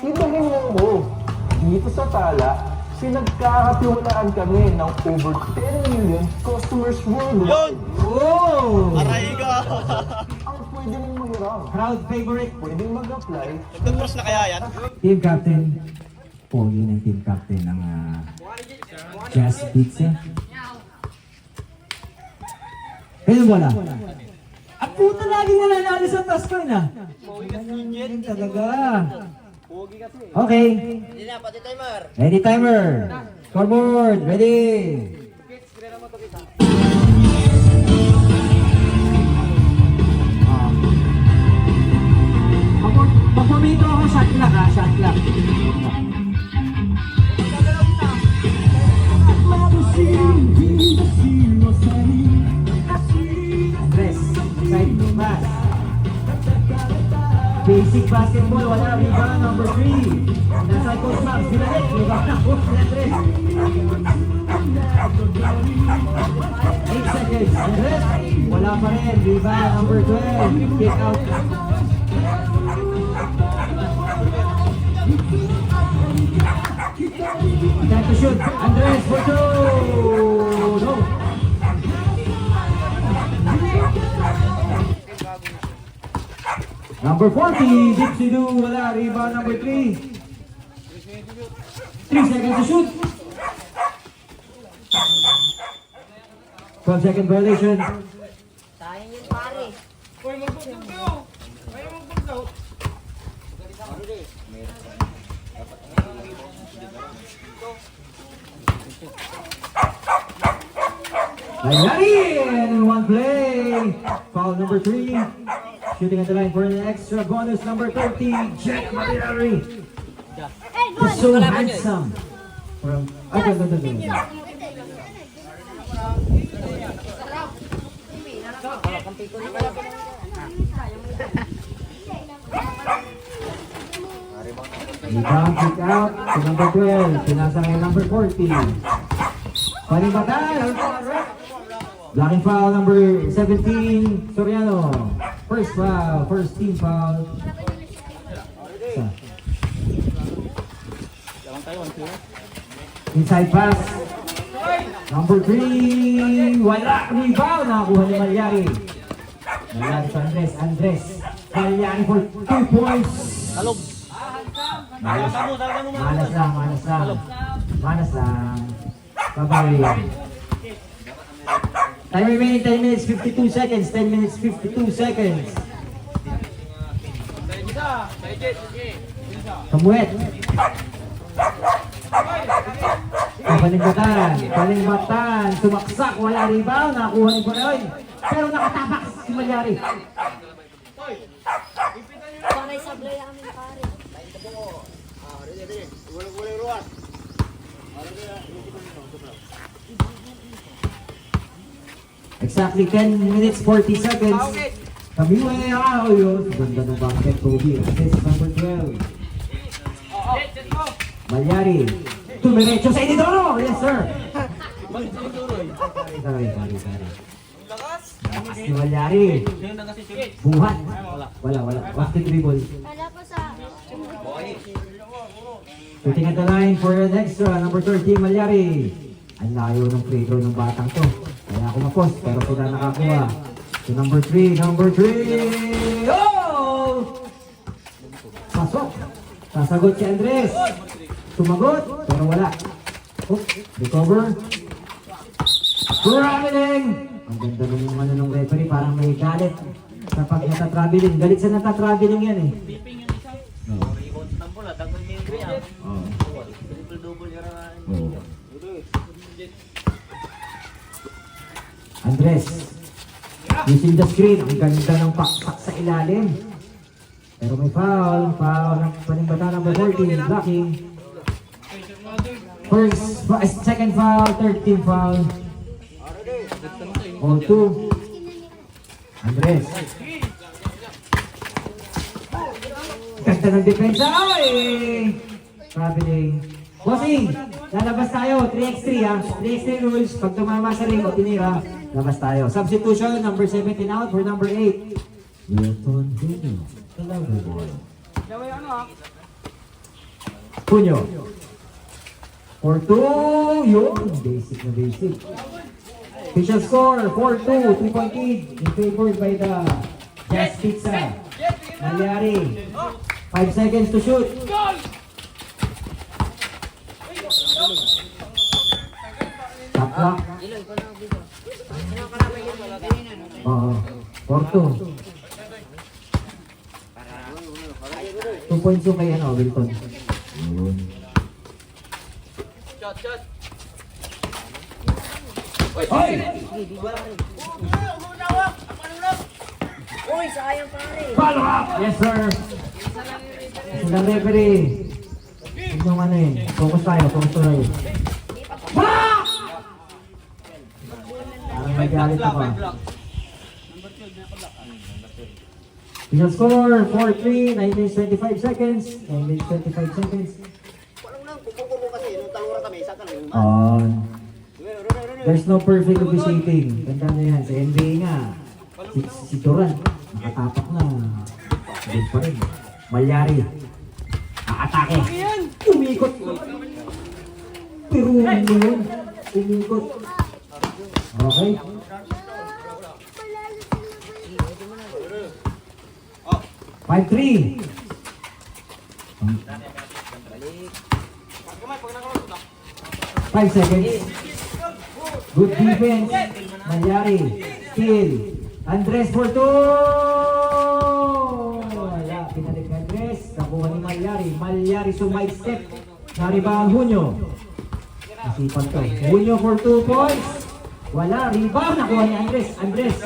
Ito ganyan mo. Dito sa Tala, pinagkakatiwalaan kami ng over 10 million customers worldwide. Oh! Aray ka! Ang pwede mong mahiram. Crowd favorite. Pwedeng mag-apply. Nagtutros na kaya yan? Team captain. Pogi ng team captain ng Jazz Pizza. Ayun wala. Ang puta laging nananalo sa task ko na. Ganyan talaga. Okay. Hindi na, pati timer. Ready timer. Scoreboard. Ready. Pagpamito ako shot clock ha. Shot clock. Andres. Side pass. Basic basketball, wala, rebound number 3. Nasa coach Max, binalik, rebound na coach ni Andres. 8 seconds, Andres, wala pa rin, rebound number 12, kick out. Time to shoot, Andres for 2, no. Number 40, Dipsy Do, wala, rebound number 3. 3 seconds to shoot. 12-second violation. Sayang yun, pare. Layari in one play. Foul number 3. Shooting at the line for an extra bonus number 30, Jack Mariari. He's so handsome. Rebound kick out to number 12. Pinasang yung number 40. Panibatan. Blocking foul number 17, Soriano. First foul, first team foul. Inside pass. Number 3, wala. Rebound, nakakuha ni Malyari. Malyari sa Andres. Andres. Malyari for 2 points. Talog. Malas lang, malas lang. Malas lang. Babawi. Time remaining 10 minutes 52 seconds. 10 minutes 52 seconds. Samuet. Palingbatan. Sumaksak. Wala rebound. Nakakuha ni Bonoy. Pero nakatapak si Malyari. Sanay sablay amin, pare. Exactly 10 minutes 40 seconds. Kami mo yun. Ganda ng basket, Kobe. Assist number 12. Malyari. Tumiretso sa Inidoro. Yes, sir. Sorry. Lakas ni Malyari. Buhat. Wala. Basket dribble. Wala pa sa... Shooting at the line for an extra. Number 13, Malyari. Ang layo ng free throw ng batang to. Kaya ako ma-post, pero sila nakakuha. So number 3. Oh! Pasok. Sasagot si Andres. Sumagot, pero wala. Recover. Traveling! Ang ganda ng ano ng referee, parang may galit sa pag natatraveling. Galit sa natatraveling yan eh. Andres, using the screen, ang ganda ng pakpak sa ilalim. Pero may foul ng Panimbatan number 14, blocking. Second foul, third team foul. All 2. Andres. Ganda ng depensa. Ay! Traveling. Bossing, lalabas tayo. 3x3 ha. 3x3 rules. Pag tumama sa ring o tinira, labas tayo. Substitution, number 17 out for number 8. Wilton Bruno. The lover boy. Junio. For 2, yun. Basic na basic. Official score, 4-2, 3-point lead. In favored by the Jazz Pizza. Malyari. 5 seconds to shoot. Top clock. Ilo, ikaw na dito. Sino ka naman yun? Oo. 4-2. 2 points yung kay Wilton. Yun. Shot, shot. Oy! Uy, sayang pare. Follow up! Yes, sir! Sila referee. Huwag niyong ano yun. Focus tayo. Block! Parang nagalit ako. Final score, 4-3, 9 minutes 25 seconds. 9 minutes 25 seconds. Walang lang, kukukulo kasi. Nung talura kami, isa ka lang yung On. There's no perfect officiating. Ganda na yan. Sa NBA nga, si Duran, nakatapak na. Good pa rin. Malyari. Aatake. Umikot. Pero yun. Umikot. Okay. Five, 3. 5 seconds. Good defense. Malyari. Steal. Andres for 2. Wala. Pinalik ni Andres. Nakuha ni Malyari. Malyari sumide step. Nariba ang Junio. Nasipan to. Junio for 2 points. Wala. Rebound. Nakuha ni Andres. Andres.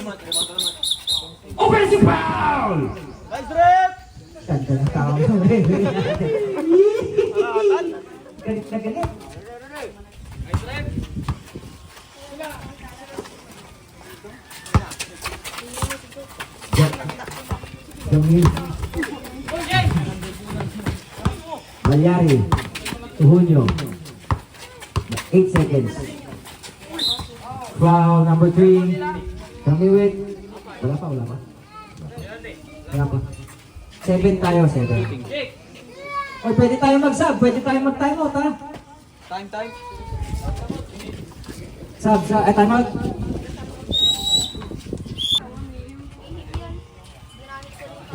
Offensive foul! Nice rep! Ganda ng tao mo. Galit na galit. Nice rep! Jamil. Malyari. Junio. 8 seconds. Foul number 3. Kamiwit. Wala pa. Wala pa. 7 tayo, 7. Oy, pwede tayo mag-sub. Pwede tayo mag-timeout, ha? Time. Sub, timeout.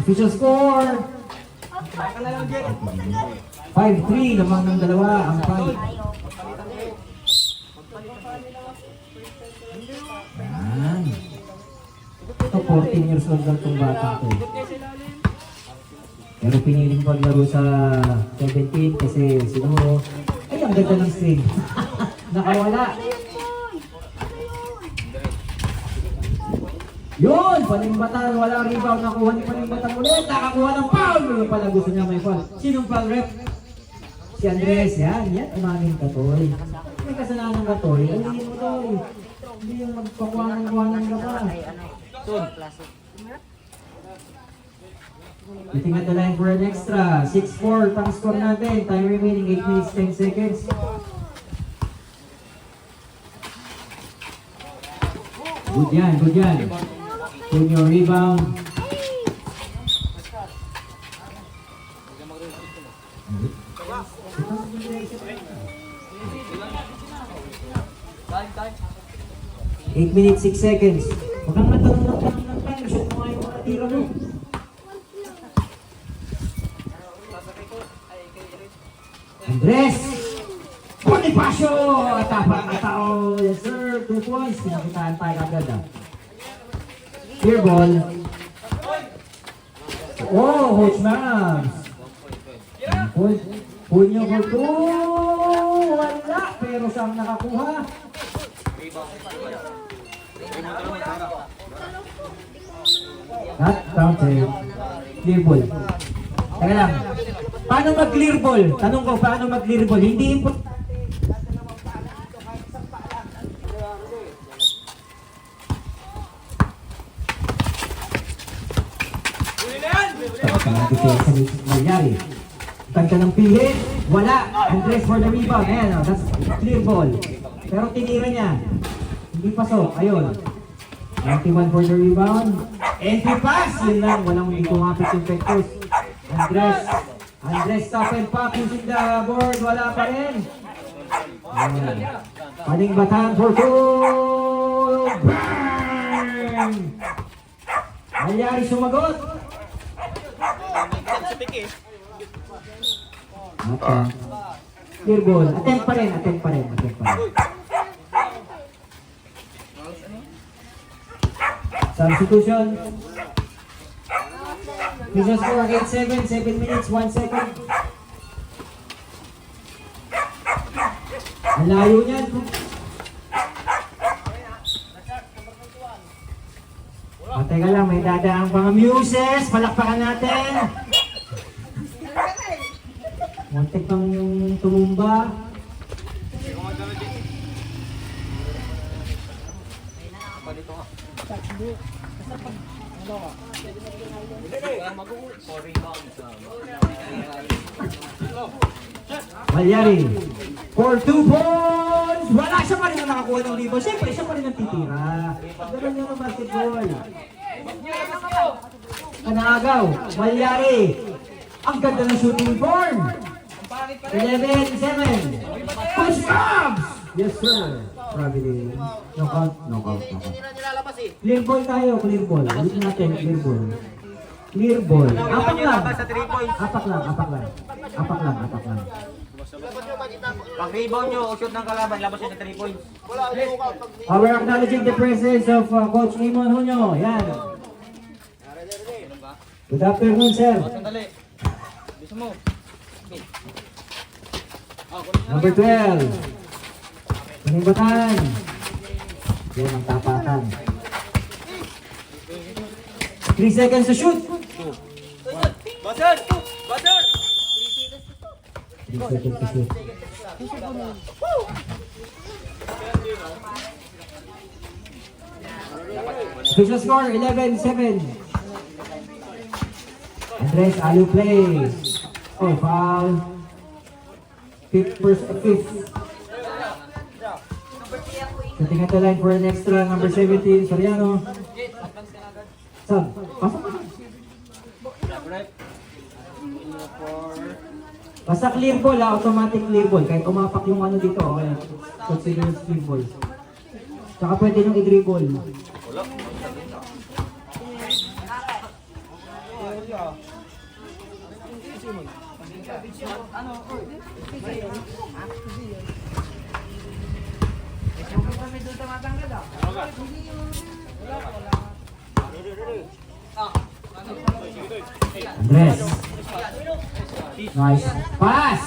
Official score. 5-3 naman ng dalawa ang fight. Yan. Ito 14 years old lang itong bata ko. Pero piniling paglaro sa 17 kasi siguro, ay ang ganda ng string. Nakawala. Yun! Panimbatan, wala rebound. Nakuha ni Panimbatan ulit. Nakakuha ng foul. Yung pala gusto niya may foul. Sinong foul rep? Si Andres. Yan. Umamin ka, Toy. May kasalanan ka, Toy. Alihin mo, Toy. Hindi yung magpakuwanan-kuwanan ka pa. Waiting at the line for an extra. 6-4 pang score natin. Time remaining 8 minutes 10 seconds. Good yan. Junior rebound. Time. 8 minutes 6 seconds. Huwag kang matanong ng time. Shoot mo nga yung mga tira mo. Andres! Bonifacio! Tapak na tao. Yes sir, 2 points. Pinakitaan tayo agad ah. Clear ball. Oh, Coach Mams. Punyo for 2. Wala. Pero saan nakakuha? Not counted. Clear ball. Teka lang. Paano mag-clear ball? Tanong ko, paano mag-clear ball? Hindi important. Depensa ni Malyari. Tagka ng pihit. Wala. Andres for the rebound. Ayan, oh, that's clear ball. Pero tinira niya. Hindi pasok. Ayun. 91 for the rebound. Entry pass. Yun lang. Walang hindi kumapit yung Pectors. Andres. Andres stop and pop using the board. Wala pa rin. Ayan. Paning Batan for two. Bang! Malyari sumagot. Okay. Clear ball. Attempt pa rin. Substitution. Visual score 8-7, 7 minutes, 1 second. Ang layo niyan. Teka lang, may dadaang mga muses. Palakpakan natin. Muntik pang tumumba. Malyari for 2 points. Wala, siya pa rin ang nakakuha ng rebound. Siyempre, siya pa rin ang titira. Ganun yung basketball. Kanagaw, Malyari. Ang ganda ng shooting form. 11-7. Push comes! Yes, sir. Probably. Knockout. Hindi na nilalabas eh. Clear ball tayo, clear ball. Ulit natin, clear ball. Clear ball. Apak lang. Apak lang. Pag rebound nyo o shoot ng kalaban, labas yun sa 3 points. Wala, hindi mo ka. We're acknowledging the presence of Coach Amon Hunyo. Yan. Good afternoon, sir. Sandali. Bisa mo. Number 12. Panibatan. Yan ang tapatan. 3 seconds to shoot. 3 seconds to shoot. Official score 11-7. Andres Alu play. Oh, foul. Fifth. Setting at the line for an extra, number 17, Soriano. Saan? Pasok ka. Basta clear ball ha, automatic clear ball. Kahit umapak yung ano dito, okay. Consider clear ball. Tsaka pwede nung i-dribble. Andres. Nice pass.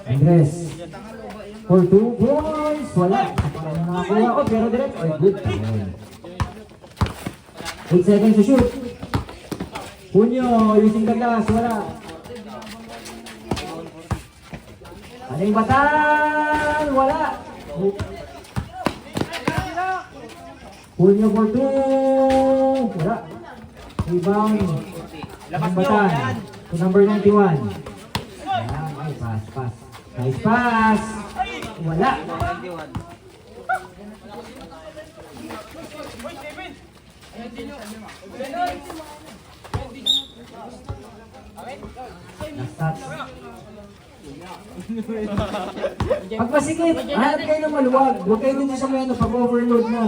Andres. For 2 points. Wala. Parang nakakuha ko pero direct. Oh, good. 8 seconds to shoot. Punyo using the glass. Wala. Aning Batan. Wala. Punyo for 2. Wala. Rebound. Aning Batan. To number 91. Ayan. Ay, pass. Nice pass. Wala. Pag masikip, hanap kayo ng maluwag. Huwag kayo dito sa may ano, pag-overload mo.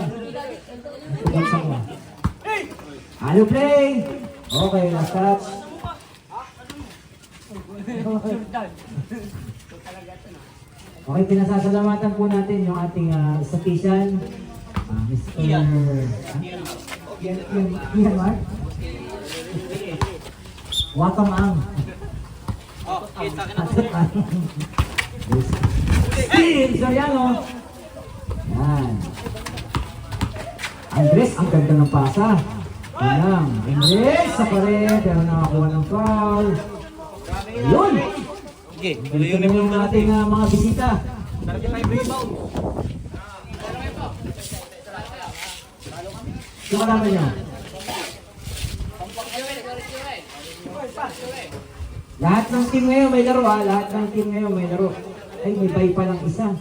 Ano play? Okay, last touch. Okay, pinasasalamatan po natin yung ating statistician, Mr. Ian Mark. Watong Ang. Steve Soriano. Yan. Andres, ang ganda ng pasa. Yan. Andres, sa pared, pero nakakuha ng foul. Yun. Ito na yung ating mga bisita. Ito ka naman niya. Lahat ng team ngayon may laro ha. Lahat ng team ngayon may laro. Ay, may bye pa lang isa.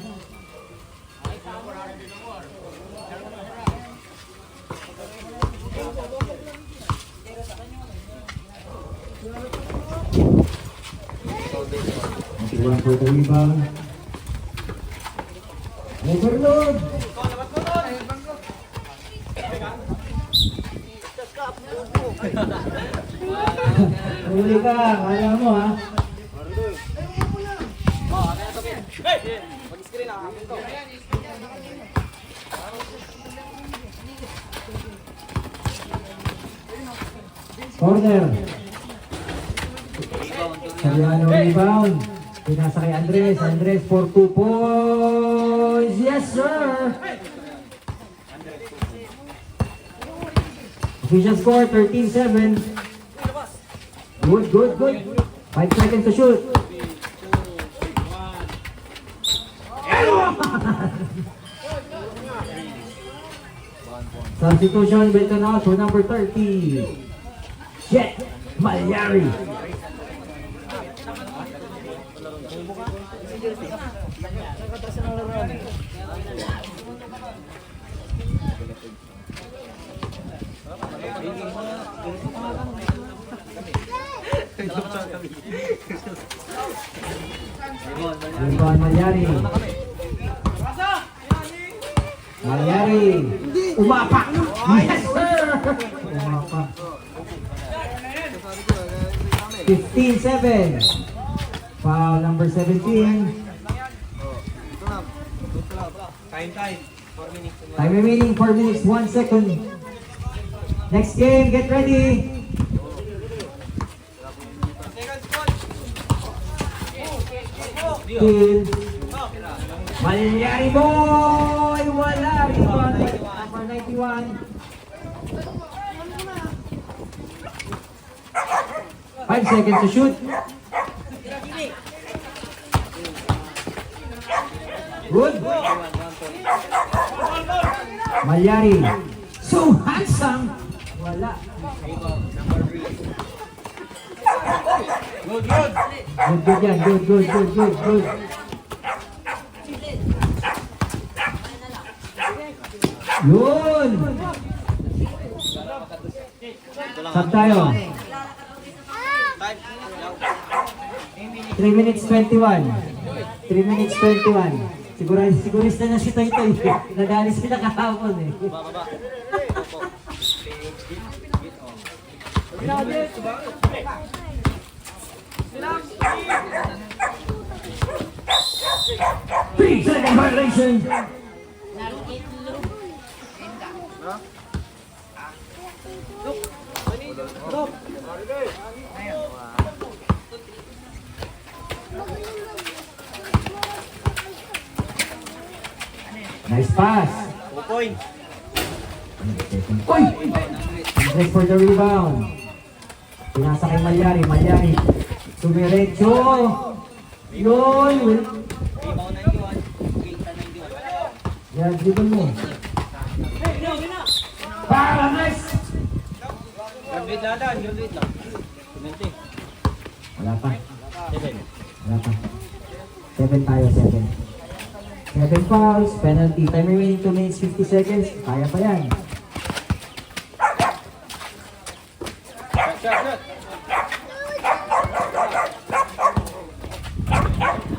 One for the rebound. Overload! Huli ka, kaya mo ha. Corner. Sabiano rebound. Pinasa kay Andres. Andres for 2 points. Yes, sir! Official score, 13-7. Good, good, good. 5 seconds to shoot. Substitution, Belton out for number 30. Jet Malyari. Rebound Malyari. Malyari. Umapak. Yes, sir. Umapak. 15-7. Foul number 17. Time remaining 4 minutes 1 second. Next game, get ready. Kill. Malyari boy! Wala! Rebound number 91. 5 seconds to shoot. Good. Malyari. So handsome. Wala. Good yan. Good. Yun. Sab tayo. 3 minutes 21. 3 minutes 21. Sigurista na si Toy Toy. Nadali sila kahapon eh. Three second violation. Nice pass. 2 points. Oy! Andres for the rebound. Pinasa kay Malyari. Malyari. Sumiretso. Yun. Yan, dito mo. Para, nice! Wala pa. 7 tayo, 7. 7 fouls, penalty. Time remaining 2 minutes 50 seconds. Kaya pa yan.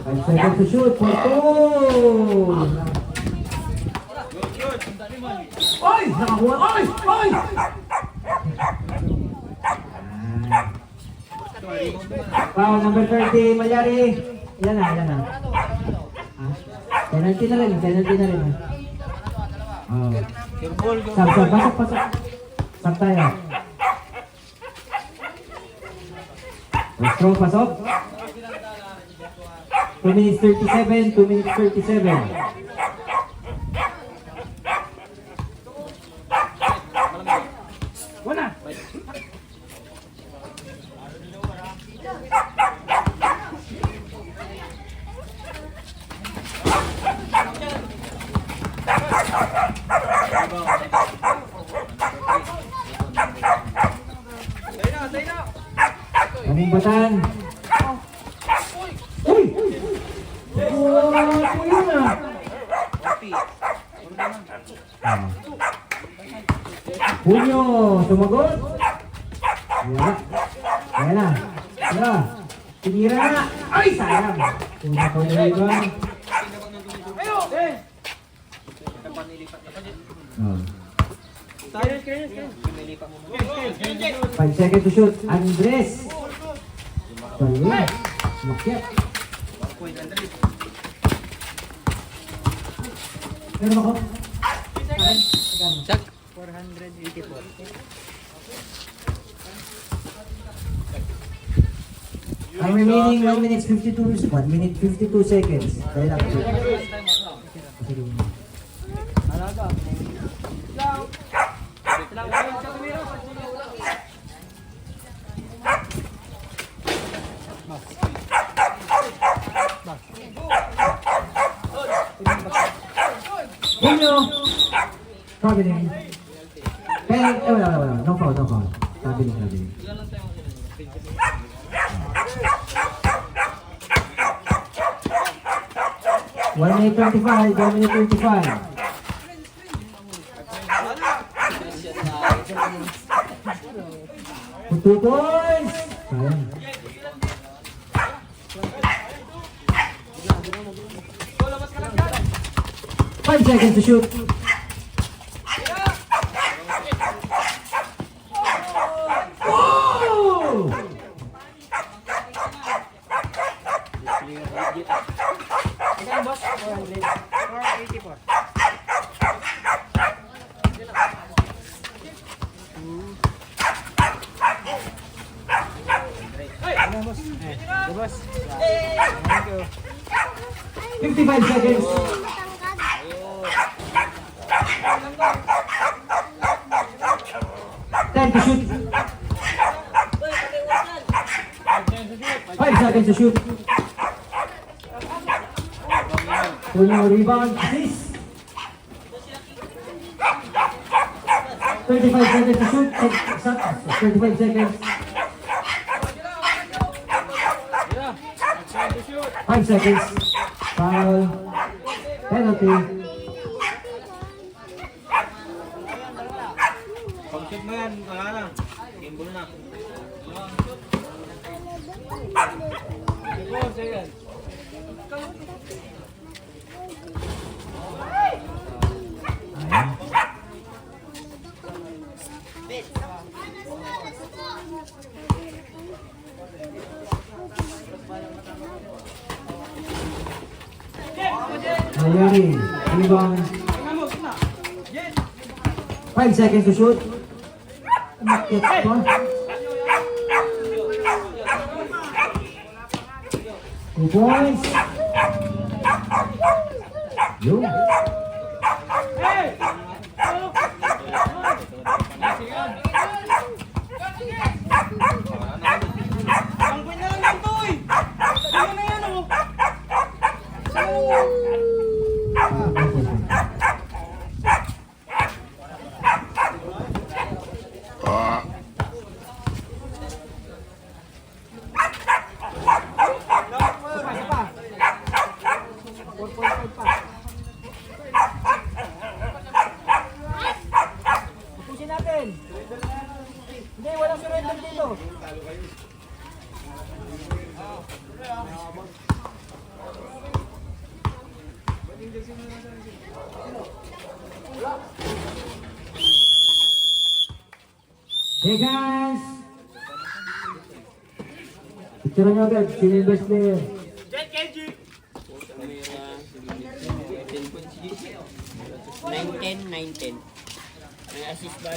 Five seconds to shoot for 2. Oy! Nakakuha! Oy! Oy! Foul number 30, Malyari. Yan na. Penalty na rin. Oh. Pasok. Sab tayo. Let's throw, pasok. 2 minutes 37, 2 minutes 37. Wala. Kaming Batan. Julio, sumagot. Ayan. Ayan na. Tira. Tinira na. Ay, sayang. Una ko na rebound. Oh. 5 seconds to shoot. Andres. Balik. Makyat. Meron ako? Check. 484. Time remaining 1 minute 52 seconds. Dahil lang. Sige. Julio! Traveling. Wala. No foul. Traveling. 1 minute 25, 1 minute 25. For 2 points! Sayang. 5 seconds to shoot. Oh! Ilan boss? 484. Boss. Thank you. 55 seconds. Time to shoot. 5 seconds to shoot. Julio rebound, assist. 25 seconds to shoot. 25 seconds. 5 seconds. Foul. Penalty. Pag-shoot mo yan, wala na. Game ball na. Ayari. Rebound. 5 seconds to shoot. Umakyat pa. 2 points. Yun. Pusin natin. Hindi, walang surrender dito. Hey guys! Picture nyo agad, sino yung best player? 9-10, 9-10. May assist ball.